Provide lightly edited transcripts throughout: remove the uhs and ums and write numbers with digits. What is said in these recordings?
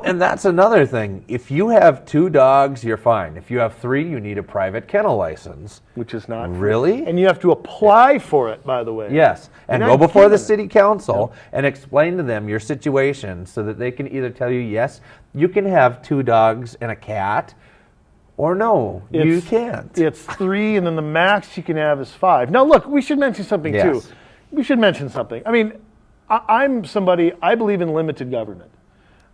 and that's another thing. If you have 2 dogs, you're fine. If you have 3, you need a private kennel license. Which is not free. Really? And you have to apply for it, by the way. Yes, and You're go not before the given it. city council and explain to them your situation so that they can either tell you, yes, you can have 2 dogs and a cat, or no, you can't. It's 3, and then the max you can have is 5. Now, look, we should mention something, too. Yes. We should mention something. I mean, I'm somebody, I believe in limited government.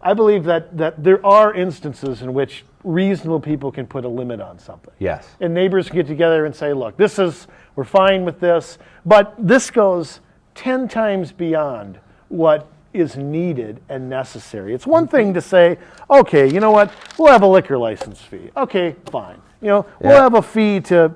I believe that there are instances in which reasonable people can put a limit on something. Yes. And neighbors can get together and say, look, we're fine with this, but this goes 10 times beyond what is needed and necessary. It's one thing to say, okay, you know what, we'll have a liquor license fee. Okay, fine. We'll have a fee to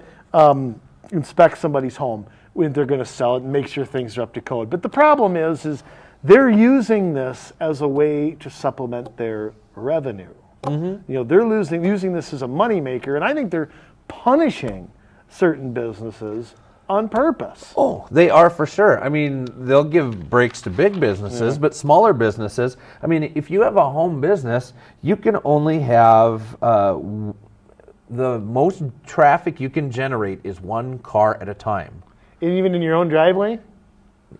inspect somebody's home when they're going to sell it and make sure things are up to code. But the problem is they're using this as a way to supplement their revenue. They're using this as a moneymaker, and I think they're punishing certain businesses on purpose. Oh, they are for sure. I mean, they'll give breaks to big businesses, but smaller businesses, I mean, if you have a home business, you can only have the most traffic you can generate is 1 car at a time. And even in your own driveway?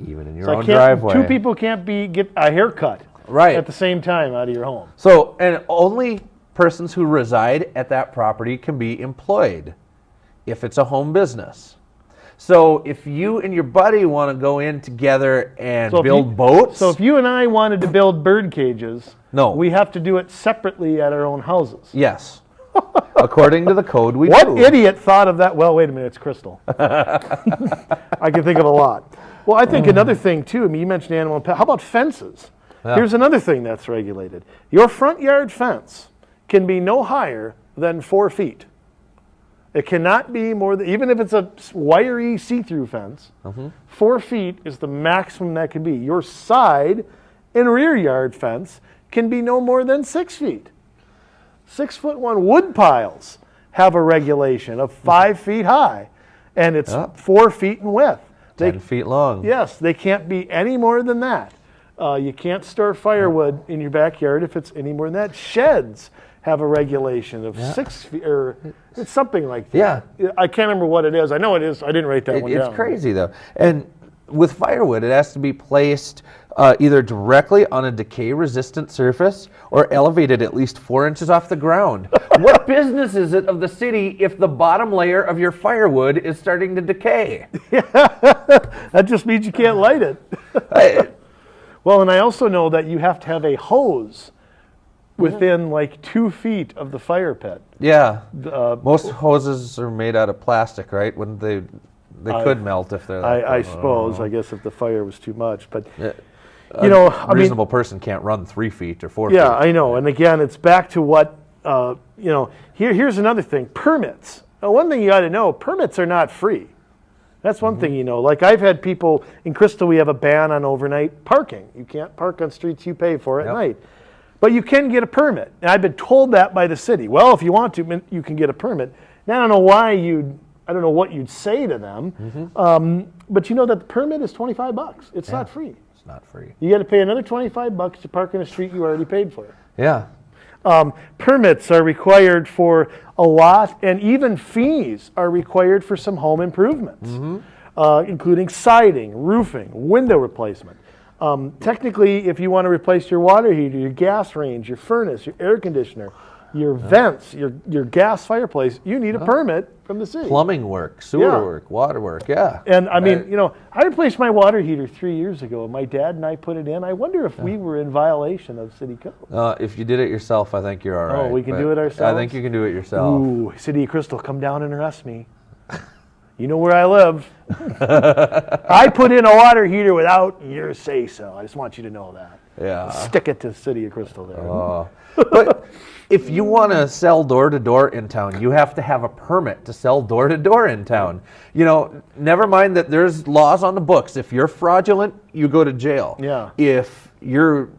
Even in your own driveway. 2 people can't get a haircut at the same time out of your home. So, and only persons who reside at that property can be employed if it's a home business. So if you and your buddy want to go in together and build boats. So if you and I wanted to build bird cages, we have to do it separately at our own houses. Yes. According to the code, we do. What idiot thought of that? Well, wait a minute, it's Crystal. I can think of a lot. Well, I think another thing, too, I mean, you mentioned animal and pet. How about fences? Yeah. Here's another thing that's regulated. Your front yard fence can be no higher than 4 feet. It cannot be more than, even if it's a wiry see-through fence, 4 feet is the maximum that can be. Your side and rear yard fence can be no more than 6 feet. 6'1" wood piles have a regulation of 5 feet high, and it's 4 feet in width. 10 feet long. Yes, they can't be any more than that. You can't store firewood in your backyard if it's any more than that. Sheds have a regulation of 6 feet, or it's something like that. Yeah. I can't remember what it is. I know it is. I didn't write that one down. It's crazy, though. And with firewood, it has to be placed either directly on a decay-resistant surface or elevated at least 4 inches off the ground. What business is it of the city if the bottom layer of your firewood is starting to decay? That just means you can't light it. Well, and I also know that you have to have a hose within like 2 feet of the fire pit. Yeah. Most hoses are made out of plastic, right? When they could melt if they're I suppose. I guess if the fire was too much, but a reasonable person can't run 3 feet or 4 feet. Yeah, I know. And again, it's back to what Here's another thing: permits. Now, one thing you got to know: permits are not free. That's one thing you know. Like I've had people in Crystal, we have a ban on overnight parking. You can't park on streets you pay for at night. But you can get a permit. And I've been told that by the city. Well, if you want to, you can get a permit. Now, I don't know what you'd say to them. But you know that the permit is $25. It's not free. It's not free. You got to pay another $25 to park in a street you already paid for. Yeah. Permits are required for a lot, and even fees are required for some home improvements, including siding, roofing, window replacement. Technically, if you want to replace your water heater, your gas range, your furnace, your air conditioner, your vents, your gas fireplace, you need a permit from the city. Plumbing work, sewer work, water work, And I mean, I replaced my water heater 3 years ago. My dad and I put it in. I wonder if we were in violation of city code. If you did it yourself, I think you're all right. Oh, we can do it ourselves? I think you can do it yourself. Ooh, City of Crystal, come down and arrest me. You know where I live. I put in a water heater without your say-so. I just want you to know that. Yeah. Stick it to City of Crystal there. But if you want to sell door-to-door in town, you have to have a permit to sell door-to-door in town. Never mind that there's laws on the books. If you're fraudulent, you go to jail. Yeah. If you're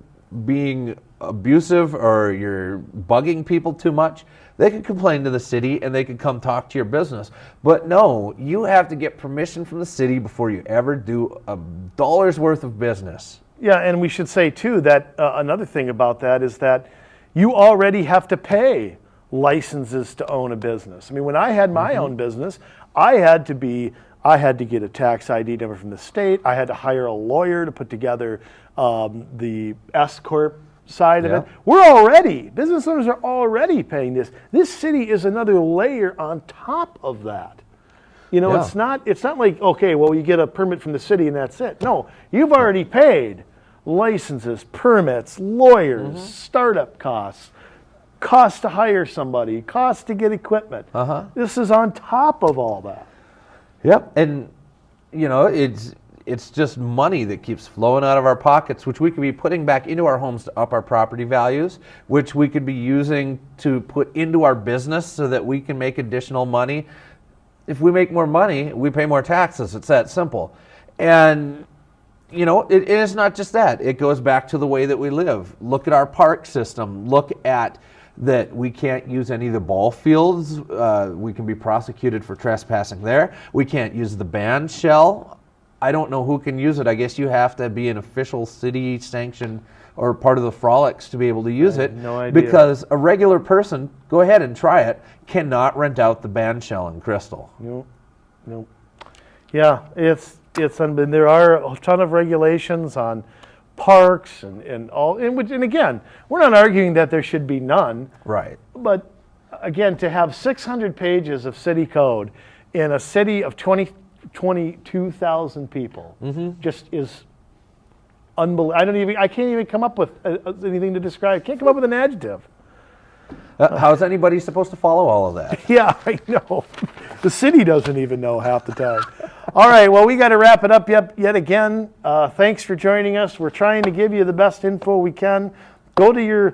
being abusive or you're bugging people too much, they could complain to the city and they could come talk to your business. But no, you have to get permission from the city before you ever do a dollar's worth of business. Yeah, and we should say, too, that another thing about that is that You already have to pay licenses to own a business. I mean, when I had my own business, I had to get a tax ID number from the state. I had to hire a lawyer to put together the S corp side of it. Business owners are already paying this. This city is another layer on top of that. You know, it's not like, okay, well, you get a permit from the city and that's it. No, you've already paid licenses, permits, lawyers, startup costs, cost to hire somebody, cost to get equipment. This is on top of all that. Yep, and you know, it's just money that keeps flowing out of our pockets, which we could be putting back into our homes to up our property values, which we could be using to put into our business so that we can make additional money. If we make more money, we pay more taxes. It's that simple. And you know, it is not just that. It goes back to the way that we live. Look at our park system. Look at that we can't use any of the ball fields. We can be prosecuted for trespassing there. We can't use the band shell. I don't know who can use it. I guess you have to be an official city sanctioned or part of the frolics to be able to use it. No idea. Because a regular person, go ahead and try it, cannot rent out the band shell in Crystal. Nope. Yeah, it's and there are a ton of regulations on parks and all, and again, we're not arguing that there should be none. Right. But again, to have 600 pages of city code in a city of 22,000 people just is unbelievable. I can't even come up with anything to describe. Can't come up with an adjective. How is anybody supposed to follow all of that? Yeah, I know. The city doesn't even know half the time. All right, well, we got to wrap it up yet again. Thanks for joining us. We're trying to give you the best info we can. Go to your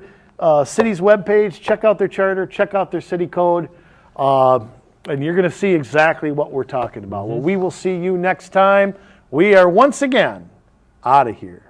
city's webpage, check out their charter, check out their city code, and you're going to see exactly what we're talking about. Well, we will see you next time. We are once again out of here.